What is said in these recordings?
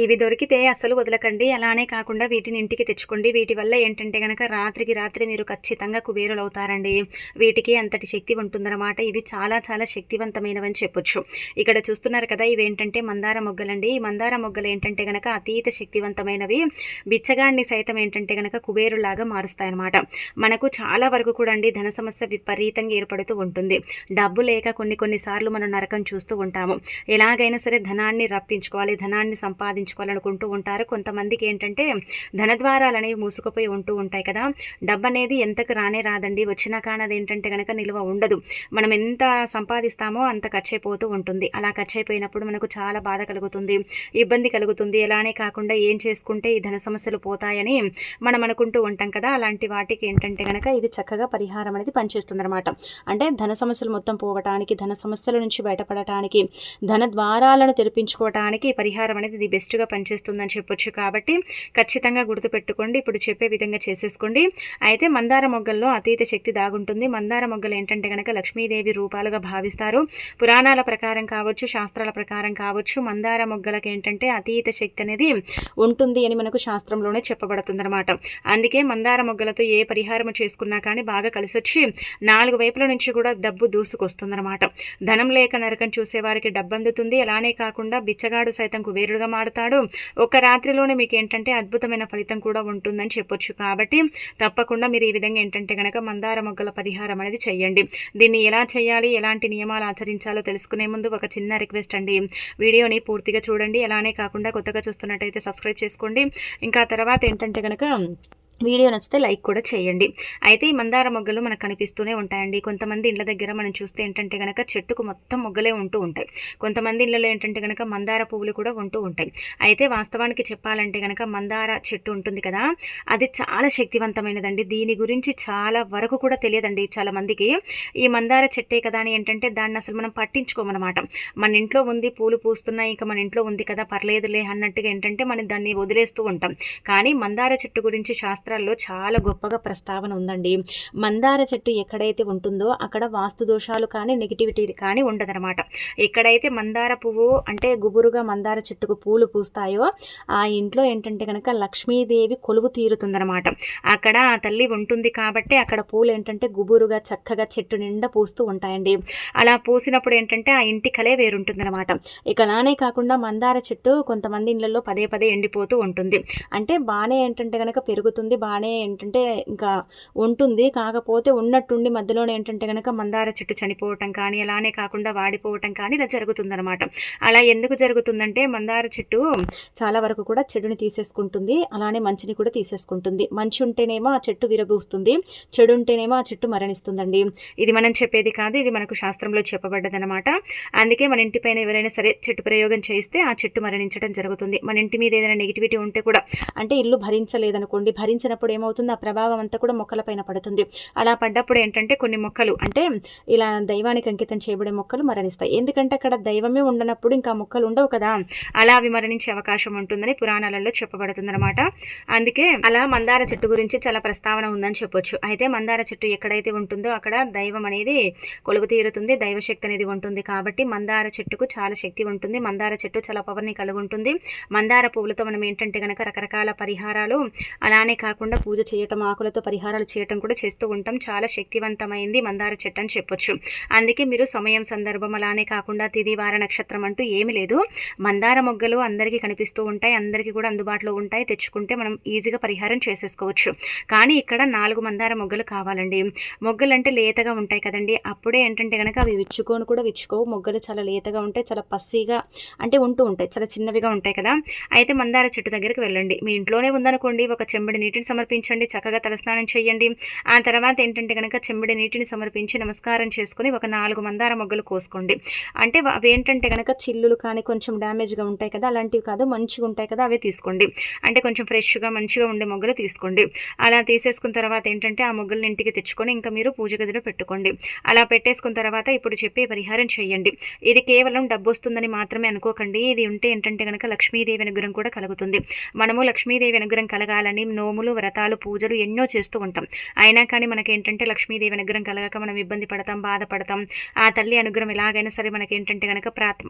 ఇవి దొరికితే అస్సలు వదలకండి. అలానే కాకుండా వీటిని ఇంటికి తెచ్చుకోండి. వీటి వల్ల ఏంటంటే గనక రాత్రికి రాత్రి మీరు ఖచ్చితంగా కుబేరులవుతారండి. వీటికి అంతటి శక్తి ఉంటుందన్నమాట. ఇవి చాలా చాలా శక్తివంతమైనవని చెప్పొచ్చు. ఇక్కడ చూస్తున్నారు కదా, ఇవేంటంటే మందార మొగ్గలండి. ఈ మందార మొగ్గలు ఏంటంటే గనక అతీత శక్తివంతమైనవి. బిచ్చగాడిని సైతం ఏంటంటే గనక కుబేరులాగా మారుస్తాయన్నమాట. మనకు చాలా వరకు కూడా అండి ధన సమస్య విపరీతంగా ఏర్పడుతూ ఉంటుంది. డబ్బు లేక కొన్ని సార్లు మనం నరకం చూస్తూ ఉంటాము. ఎలాగైనా సరే ధనాన్ని రప్పించుకోవాలి, ధనాన్ని సంపాదించుకోవాలనుకుంటూ ఉంటారు. కొంతమందికి ఏంటంటే ధనద్వారాలు అనేవి మూసుకుపోయి ఉంటూ ఉంటాయి కదా. డబ్బు అనేది ఎంతకు రానే రాదండి. వచ్చినా కానీ అది ఏంటంటే కనుక నిల్వ ఉండదు. మనం ఎంత సంపాదిస్తామో అంత ఖర్చు అయిపోతూ ఉంటుంది. అలా ఖర్చు అయిపోయినప్పుడు మనకు చాలా బాధ కలుగుతుంది, ఇబ్బంది కలుగుతుంది. ఎలానే కాకుండా ఏం చేసుకుంటే ఈ ధన సమస్యలు పోతాయని మనం అనుకుంటూ ఉంటాం కదా. అలాంటి వాటికి ఏంటంటే కనుక ఇది చక్కగా పరిహారం అనేది పనిచేస్తుంది అనమాట. అంటే ధన సమస్యలు మొత్తం పోవటానికి, ధన సమస్యల నుంచి బయటపడటానికి, ధన ద్వారాలను తెరిపించుకోవటానికి పరిహారం అనేది ఇది బెస్ట్గా పనిచేస్తుందని చెప్పొచ్చు. కాబట్టి ఖచ్చితంగా గుర్తుపెట్టుకోండి. ఇప్పుడు చెప్పే విధంగా చేసేసుకోండి. అయితే మందార మొగ్గల్లో అతీత శక్తి దాగుంటుంది. మందార మొగ్గలు ఏంటంటే కనుక లక్ష్మీదేవి రూపాలుగా భావిస్తారు. పురాణాల ప్రకారం కావచ్చు, శాస్త్రాల ప్రకారం కావచ్చు, మందార మొగ్గలకు ఏంటంటే అతీత శక్తి అనేది ఉంటుంది అని మనకు శాస్త్రంలోనే చెప్పబడుతుంది అనమాట. అందుకే మందార మొగ్గలతో ఏ పరిహారం చేసుకున్నా కానీ బాగా కలిసి వచ్చి 4 వైపుల నుంచి కూడా డబ్బు దూసుకొస్తుందన్నమాట. ధనం లేక నరకం చూసేవారికి డబ్బు అందుతుంది. అలానే కాకుండా బిచ్చగాడు సైతం కుబేరుడుగా మారుతాడు. ఒక రాత్రిలోనే మీకు ఏంటంటే అద్భుతమైన ఫలితం కూడా ఉంటుందని చెప్పొచ్చు. కాబట్టి తప్పకుండా మీరు ఈ విధంగా ఏంటంటే కనుక మందార మొగ్గల పరిహారం అనేది చేయండి. దీన్ని ఎలా చేయాలి, ఎలాంటి నియమాలు ఆచరించాలో తెలుసుకునే ముందు ఒక చిన్న రిక్వెస్ట్ అండి, వీడియోని పూర్తిగా చూడండి. అలానే కాకుండా కొత్తగా చూస్తున్నట్టయితే సబ్స్క్రైబ్ చేసుకోండి. ఇంకా తర్వాత ఏంటంటే కనుక వీడియో నచ్చితే లైక్ కూడా చేయండి. అయితే ఈ మందార మొగ్గలు మనకు కనిపిస్తూనే ఉంటాయండి. కొంతమంది ఇళ్ళ దగ్గర మనం చూస్తే ఏంటంటే కనుక చెట్టుకు మొత్తం మొగ్గలే ఉంటూ ఉంటాయి. కొంతమంది ఇళ్ళలో ఏంటంటే కనుక మందార పువ్వులు కూడా ఉంటూ ఉంటాయి. అయితే వాస్తవానికి చెప్పాలంటే కనుక మందార చెట్టు ఉంటుంది కదా, అది చాలా శక్తివంతమైనదండి. దీని గురించి చాలా వరకు కూడా తెలియదండి చాలా మందికి. ఈ మందార చెట్టే కదా అని ఏంటంటే దాన్ని అసలు మనం పట్టించుకోమన్నమాట. మన ఇంట్లో ఉంది, పూలు పూస్తున్నాయి, ఇంకా మన ఇంట్లో ఉంది కదా పర్లేదులే అన్నట్టుగా ఏంటంటే మనం దాన్ని వదిలేస్తూ ఉంటాం. కానీ మందార చెట్టు గురించి శాస్త్రాల్లో చాలా గొప్పగా ప్రస్తావన ఉందండి. మందార చెట్టు ఎక్కడైతే ఉంటుందో అక్కడ వాస్తు దోషాలు కానీ నెగిటివిటీ కానీ ఉండదన్నమాట. ఎక్కడైతే మందార పువ్వు అంటే గుబురుగా మందార చెట్టుకు పూలు పూస్తాయో ఆ ఇంట్లో ఏంటంటే కనుక లక్ష్మీదేవి కొలువు తీరుతుందన్నమాట. అక్కడ ఆ తల్లి ఉంటుంది కాబట్టి అక్కడ పూలు ఏంటంటే గుబురుగా చక్కగా చెట్టు నిండా పూస్తూ ఉంటాయండి. అలా పూసినప్పుడు ఏంటంటే ఆ ఇంటి కలే వేరుంటుందన్నమాట. ఇక అలానే కాకుండా మందార చెట్టు కొంతమంది ఇళ్లలో పదే పదే ఎండిపోతూ ఉంటుంది. అంటే బాగానే ఏంటంటే కనుక పెరుగుతుంది, బాగానే ఏంటంటే ఇంకా ఉంటుంది. కాకపోతే ఉన్నట్టుండి మధ్యలోనే ఏంటంటే కనుక మందార చెట్టు చనిపోవటం కానీ, అలానే కాకుండా వాడిపోవటం కానీ ఇలా జరుగుతుందన్నమాట. అలా ఎందుకు జరుగుతుందంటే మందార చెట్టు చాలా వరకు కూడా చెడుని తీసేసుకుంటుంది, అలానే మంచిని కూడా తీసేసుకుంటుంది. మంచి ఉంటేనేమో ఆ చెట్టు విరబూస్తుంది, చెడు ఉంటేనేమో ఆ చెట్టు మరణిస్తుందండి. ఇది మనం చెప్పేది కాదు, ఇది మనకు శాస్త్రంలో చెప్పబడ్డదన్నమాట. అందుకే మన ఇంటి పైన ఎవరైనా సరే చెట్టు ప్రయోగం చేస్తే ఆ చెట్టు మరణించడం జరుగుతుంది. మన ఇంటి మీద ఏదైనా నెగిటివిటీ ఉంటే కూడా, అంటే ఇల్లు భరించలేదనుకోండి, భరించినప్పుడు ఏమవుతుంది, ఆ ప్రభావం అంతా కూడా మొక్కల పైన పడుతుంది. అలా పడ్డప్పుడు ఏంటంటే కొన్ని మొక్కలు అంటే ఇలా దైవానికి అంకితం చేయబడే మొక్కలు మరణిస్తాయి. ఎందుకంటే అక్కడ దైవమే ఉండనప్పుడు ఇంకా మొక్కలు ఉండవు కదా, అలా అవి మరణించే అవకాశం ఉంటుందని పురాణాలలో చెప్పబడుతుంది అనమాట. అందుకే అలా మందార చెట్టు గురించి చాలా ప్రస్తావన ఉందని చెప్పొచ్చు. అయితే మందార చెట్టు ఎక్కడైతే ఉంటుందో అక్కడ దైవం అనేది కొలువు తీరుతుంది, దైవశక్తి అనేది ఉంటుంది. కాబట్టి మందార చెట్టుకు చాలా శక్తి ఉంటుంది. మందార చెట్టు చాలా పవర్ని కలిగి ఉంటుంది. మందార పువ్వులతో మనం ఏంటంటే కనుక రకరకాల పరిహారాలు, అలానే కాకుండా పూజ చేయటం, ఆకులతో పరిహారాలు చేయటం కూడా చేస్తూ ఉంటాం. చాలా శక్తివంతమైంది మందార చెట్టు అని చెప్పొచ్చు. అందుకే మీరు సమయం, సందర్భం, అలానే కాకుండా తిథి, వార, నక్షత్రం అంటూ ఏమి లేదు. మందార మొగ్గలు అందరికీ కనిపిస్తూ ఉంటాయి, అందరికీ కూడా అందుబాటులో ఉంటాయి. తెచ్చుకుంటే మనం ఈజీగా పరిహారం చేసేసుకోవచ్చు. కానీ ఇక్కడ 4 మందార మొగ్గలు కావాలండి. మొగ్గలు అంటే లేతగా ఉంటాయి కదండి, అప్పుడే ఏంటంటే కనుక అవి విచ్చుకోవు. మొగ్గలు చాలా లేతగా ఉంటాయి, చాలా పసిగా అంటే ఉంటూ ఉంటాయి, చాలా చిన్నవిగా ఉంటాయి కదా. అయితే మందార చెట్టు దగ్గరికి వెళ్ళండి. మీ ఇంట్లోనే ఉందనుకోండి, ఒక చెంబడి నీటిని సమర్పించండి, చక్కగా తలస్నానం చేయండి. ఆ తర్వాత ఏంటంటే కనుక చెంబడి నీటిని సమర్పించి నమస్కారం చేసుకుని ఒక 4 మందార మొగ్గలు కోసుకోండి. అంటే అవి ఏంటంటే కనుక చిల్లులు కానీ కొంచెం డ్యామేజ్గా ఉంటాయి కదా, అలాంటివి కాదు, మంచిగా ఉంటాయి కదా, అవే తీసుకోండి. అంటే కొంచెం ఫ్రెష్గా మంచిగా ఉండే మొగ్గలు తీసుకోండి. అలా తీసేసుకున్న తర్వాత ఏంటంటే ఆ మొగ్గలను ఇంటికి తెచ్చుకొని ఇంకా మీరు పూజ గదిలో పెట్టుకోండి. అలా పెట్టేసుకున్న తర్వాత ఇప్పుడు చెప్పే పరిహారం చేయండి. ఇది కేవలం డబ్బు వస్తుందని మాత్రమే అనుకోకండి. ఇది ఉంటే ఏంటంటే కనుక లక్ష్మీదేవి అనుగ్రహం కూడా కలుగుతుంది. మనము లక్ష్మీదేవి అనుగ్రహం కలగాలని నోములు, వ్రతాలు పూజలు ఎన్నో చేస్తూ ఉంటాం. అయినా కానీ మనకేంటంటే లక్ష్మీదేవి అనుగ్రహం కలగక మనం ఇబ్బంది పడతాం, బాధపడతాం. ఆ తల్లి అనుగ్రహం ఎలాగైనా సరే మనకేంటంటే గనక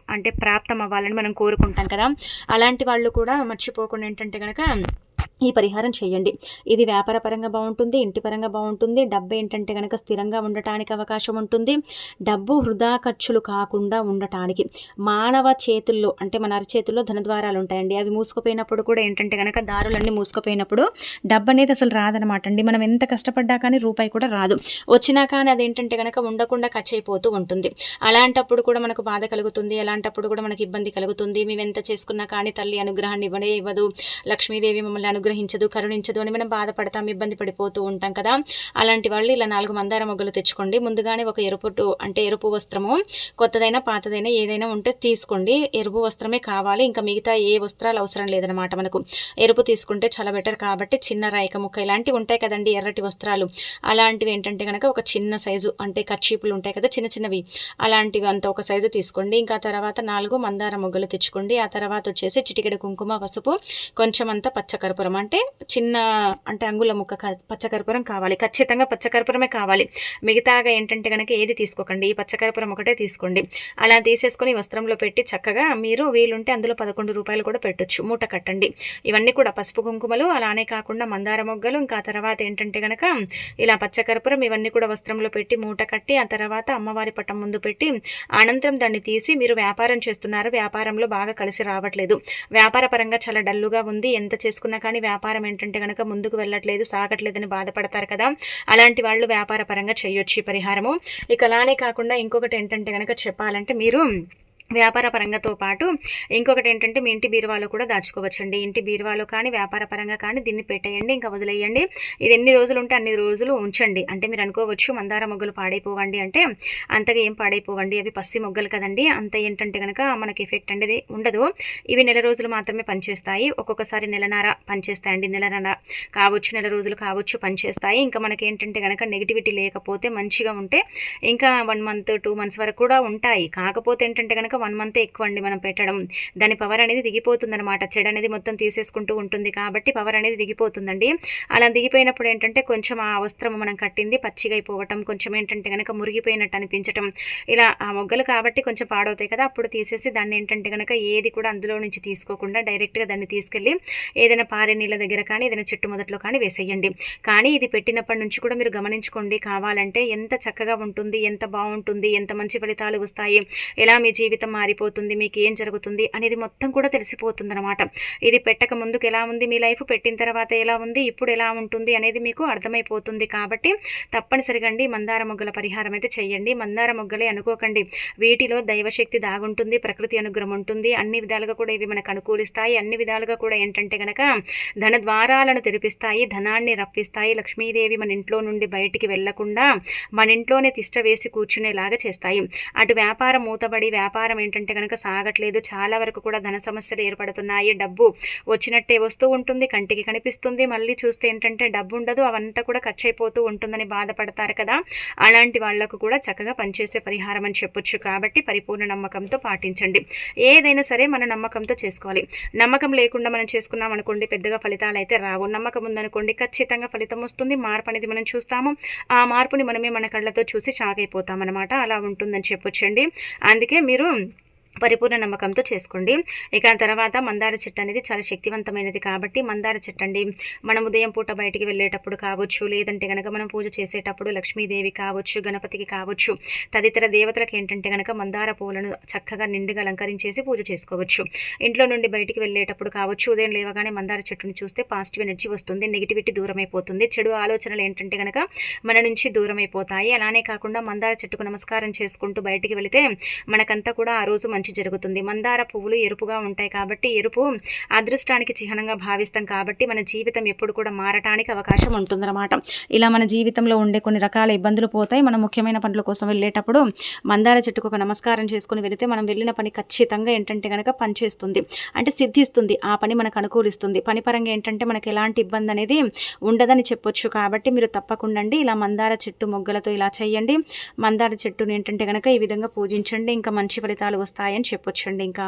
ప్రాప్తం అవ్వాలని మనం కోరుకుంటాం కదా. అలాంటి వాళ్ళు కూడా మర్చిపోకుండా ఏంటంటే గనక ఈ పరిహారం చేయండి. ఇది వ్యాపార పరంగా బాగుంటుంది, ఇంటి పరంగా బాగుంటుంది. డబ్బు ఏంటంటే కనుక స్థిరంగా ఉండటానికి అవకాశం ఉంటుంది. డబ్బు వృధా ఖర్చులు కాకుండా ఉండటానికి మానవ చేతుల్లో అంటే మన అరచేతుల్లో ధనద్వారాలు ఉంటాయండి. అవి మూసుకుపోయినప్పుడు కూడా ఏంటంటే కనుక దారులన్నీ మూసుకుపోయినప్పుడు డబ్బు అనేది అసలు రాదనమాట అండి. మనం ఎంత కష్టపడ్డా కానీ రూపాయి కూడా రాదు. వచ్చినా కానీ అదేంటంటే కనుక ఉండకుండా ఖర్చు అయిపోతూ ఉంటుంది. అలాంటప్పుడు కూడా మనకు బాధ కలుగుతుంది. అలాంటప్పుడు కూడా మనకి ఇబ్బంది కలుగుతుంది. మేము ఎంత చేసుకున్నా కానీ తల్లి అనుగ్రహాన్ని ఇవ్వదు, లక్ష్మీదేవి మమ్మల్ని అనుగ్రహించదు, కరుణించదు అని మనం బాధపడతాం, ఇబ్బంది పడిపోతూ ఉంటాం కదా. అలాంటి వాళ్ళు ఇలా 4 మందార మొగ్గలు తెచ్చుకోండి. ముందుగానే ఒక ఎరుపు వస్త్రము, కొత్తదైనా పాతదైనా ఏదైనా ఉంటే తీసుకోండి. ఎరుపు వస్త్రమే కావాలి, ఇంకా మిగతా ఏ వస్త్రాలు అవసరం లేదనమాట. మనకు ఎరుపు తీసుకుంటే చాలా బెటర్ కాబట్టి చిన్న రాయిక ముక్క ఇలాంటివి ఉంటాయి కదండి, ఎర్రటి వస్త్రాలు అలాంటివి ఏంటంటే కనుక ఒక చిన్న సైజు అంటే కర్చీపులు ఉంటాయి కదా చిన్న చిన్నవి, అలాంటివి అంత ఒక సైజు తీసుకోండి. ఇంకా తర్వాత 4 మందార మొగ్గలు తెచ్చుకోండి. ఆ తర్వాత వచ్చేసి చిటికెడు కుంకుమ, పసుపు, కొంచెం అంతా పచ్చకర్పూరం అంటే చిన్న అంటే అంగుళ ముక్క పచ్చకర్పూరం కావాలి. ఖచ్చితంగా పచ్చకర్పూరమే కావాలి. మిగతాగా ఏంటంటే కనుక ఏది తీసుకోకండి, ఈ పచ్చకర్పూరం ఒకటే తీసుకోండి. అలా తీసేసుకొని వస్త్రంలో పెట్టి చక్కగా మీరు వీలుంటే అందులో 11 రూపాయలు కూడా పెట్టొచ్చు, మూట కట్టండి. ఇవన్నీ కూడా పసుపు కుంకుమలు అలానే కాకుండా మందార మొగ్గలు, ఇంకా తర్వాత ఏంటంటే కనుక ఇలా పచ్చకర్పూరం ఇవన్నీ కూడా వస్త్రంలో పెట్టి మూట కట్టి ఆ తర్వాత అమ్మవారి పటం ముందు పెట్టి అనంతరం దాన్ని తీసి మీరు వ్యాపారం చేస్తున్నారు, వ్యాపారంలో బాగా కలిసి రావట్లేదు, వ్యాపార పరంగా చాలా డల్లుగా ఉంది, ఎంత చేసుకున్నా కానీ వ్యాపారం ఏంటంటే కనుక ముందుకు వెళ్ళట్లేదు, సాగట్లేదని బాధపడతారు కదా. అలాంటి వాళ్ళు వ్యాపార పరంగా చేయొచ్చు ఈ పరిహారము. ఇక అలానే కాకుండా ఇంకొకటి ఏంటంటే కనుక చెప్పాలంటే మీరు వ్యాపార పరంగాతో పాటు ఇంకొకటి ఏంటంటే మీ ఇంటి బీరువాలో కూడా దాచుకోవచ్చండి. ఇంటి బీరువాలో కానీ వ్యాపార పరంగా కానీ దీన్ని పెట్టేయండి, ఇంకా వదిలేయండి. ఇది ఎన్ని రోజులు ఉంటే అన్ని రోజులు ఉంచండి. అంటే మీరు అనుకోవచ్చు మందార మొగ్గలు పాడైపోవండి అంటే, అంతగా ఏం పాడైపోవండి, అవి పసి మొగ్గలు కదండి, అంత ఏంటంటే కనుక మనకి ఎఫెక్ట్ అనేది ఉండదు. ఇవి నెల రోజులు మాత్రమే పనిచేస్తాయి, ఒక్కొక్కసారి నెలన్నర పనిచేస్తాయండి, నెలన్నర కావచ్చు, నెల రోజులు కావచ్చు పనిచేస్తాయి. ఇంకా మనకి ఏంటంటే కనుక నెగిటివిటీ లేకపోతే మంచిగా ఉంటే ఇంకా 1 మంత్ 2 మంత్స్ వరకు కూడా ఉంటాయి. కాకపోతే ఏంటంటే కనుక 1 మంత్ ఎక్కువ అండి మనం పెట్టడం, దాని పవర్ అనేది దిగిపోతుంది అనమాట. చెడు అనేది మొత్తం తీసేసుకుంటూ ఉంటుంది కాబట్టి పవర్ అనేది దిగిపోతుందండి. అలా దిగిపోయినప్పుడు ఏంటంటే కొంచెం ఆ వస్త్రము మనం కట్టింది పచ్చిగా అయిపోవటం, కొంచెం ఏంటంటే కనుక మురిగిపోయినట్టు అనిపించటం, ఇలా ఆ మొగ్గలు కాబట్టి కొంచెం పాడవుతాయి కదా, అప్పుడు తీసేసి దాన్ని ఏంటంటే కనుక ఏది కూడా అందులో నుంచి తీసుకోకుండా డైరెక్ట్గా దాన్ని తీసుకెళ్ళి ఏదైనా పారే నీళ్ళ దగ్గర కానీ ఏదైనా చెట్టు మొదట్లో కానీ వేసేయండి. కానీ ఇది పెట్టినప్పటి నుంచి కూడా మీరు గమనించుకోండి, కావాలంటే ఎంత చక్కగా ఉంటుంది, ఎంత బాగుంటుంది, ఎంత మంచి ఫలితాలు వస్తాయి, ఎలా మీ జీవితం మారిపోతుంది, మీకు ఏం జరుగుతుంది అనేది మొత్తం కూడా తెలిసిపోతుంది అనమాట. ఇది పెట్టక ముందుకు ఎలా ఉంది మీ లైఫ్, పెట్టిన తర్వాత ఎలా ఉంది, ఇప్పుడు ఎలా ఉంటుంది అనేది మీకు అర్థమైపోతుంది. కాబట్టి తప్పనిసరిగా అండి మందార మొగ్గల పరిహారం అయితే చేయండి. మందార మొగ్గలే అనుకోకండి, వీటిలో దైవశక్తి దాగుంటుంది, ప్రకృతి అనుగ్రహం ఉంటుంది, అన్ని విధాలుగా కూడా ఇవి మనకు అనుకూలిస్తాయి, అన్ని విధాలుగా కూడా ఏంటంటే కనుక ధన ద్వారాలను తెరిపిస్తాయి, ధనాన్ని రప్పిస్తాయి, లక్ష్మీదేవి మన ఇంట్లో నుండి బయటికి వెళ్లకుండా మన ఇంట్లోనే తిష్ట వేసి కూర్చునేలాగా చేస్తాయి. అటు వ్యాపారం మూతబడి వ్యాపారం ఏంటంటే కనుక సాగట్లేదు, చాలా వరకు కూడా ధన సమస్యలు ఏర్పడుతున్నాయి, డబ్బు వచ్చినట్టే వస్తూ ఉంటుంది, కంటికి కనిపిస్తుంది, మళ్ళీ చూస్తే ఏంటంటే డబ్బు ఉండదు, అవంతా కూడా ఖర్చు అయిపోతూ ఉంటుందని బాధపడతారు కదా. అలాంటి వాళ్లకు కూడా చక్కగా పనిచేసే పరిహారం అని చెప్పొచ్చు. కాబట్టి పరిపూర్ణ నమ్మకంతో పాటించండి. ఏదైనా సరే మన నమ్మకంతో చేసుకోవాలి. నమ్మకం లేకుండా మనం చేసుకున్నాం అనుకోండి పెద్దగా ఫలితాలు అయితే రావు. నమ్మకం ఉందనుకోండి ఖచ్చితంగా ఫలితం వస్తుంది, మార్పు అనేది మనం చూస్తాము, ఆ మార్పుని మనమే మన కళ్ళతో చూసి షాక్ అయిపోతాం అనమాట. అలా ఉంటుందని చెప్పొచ్చండి. అందుకే మీరు పరిపూర్ణ నమ్మకంతో చేసుకోండి. ఇక తర్వాత మందార చెట్టు అనేది చాలా శక్తివంతమైనది కాబట్టి మందార చెట్టు అండి మనం ఉదయం పూట బయటికి వెళ్ళేటప్పుడు కావచ్చు, లేదంటే కనుక మనం పూజ చేసేటప్పుడు లక్ష్మీదేవి కావచ్చు, గణపతికి కావచ్చు, తదితర దేవతలకు ఏంటంటే కనుక మందార పూలను చక్కగా నిండుగా అలంకరించేసి పూజ చేసుకోవచ్చు. ఇంట్లో నుండి బయటికి వెళ్ళేటప్పుడు కావచ్చు, ఉదయం లేవగానే మందార చెట్టుని చూస్తే పాజిటివ్ ఎనర్జీ వస్తుంది, నెగిటివిటీ దూరం అయిపోతుంది, చెడు ఆలోచనలు ఏంటంటే కనుక మన నుంచి దూరం అయిపోతాయి. అలానే కాకుండా మందార చెట్టుకు నమస్కారం చేసుకుంటూ బయటికి వెళితే మనకంతా కూడా ఆ రోజు మంచి జరుగుతుంది. మందార పువ్వులు ఎరుపుగా ఉంటాయి కాబట్టి ఎరుపు అదృష్టానికి చిహ్నంగా భావిస్తాం కాబట్టి మన జీవితం ఎప్పుడు కూడా మారటానికి అవకాశం ఉంటుందన్నమాట. ఇలా మన జీవితంలో ఉండే కొన్ని రకాల ఇబ్బందులు పోతాయి. మనం ముఖ్యమైన పనుల కోసం వెళ్ళేటప్పుడు మందార చెట్టుకు ఒక నమస్కారం చేసుకుని వెళితే మనం వెళ్ళిన పని ఖచ్చితంగా ఏంటంటే కనుక పనిచేస్తుంది, అంటే సిద్ధిస్తుంది, ఆ పని మనకు అనుకూలిస్తుంది. పని పరంగా ఏంటంటే మనకు ఎలాంటి ఇబ్బంది అనేది ఉండదని చెప్పొచ్చు. కాబట్టి మీరు తప్పకుండా ఇలా మందార చెట్టు మొగ్గలతో ఇలా చేయండి. మందార చెట్టుని ఏంటంటే కనుక ఈ విధంగా పూజించండి, ఇంకా మంచి ఫలితాలు వస్తాయని చెప్పొచ్చండి. ఇంకా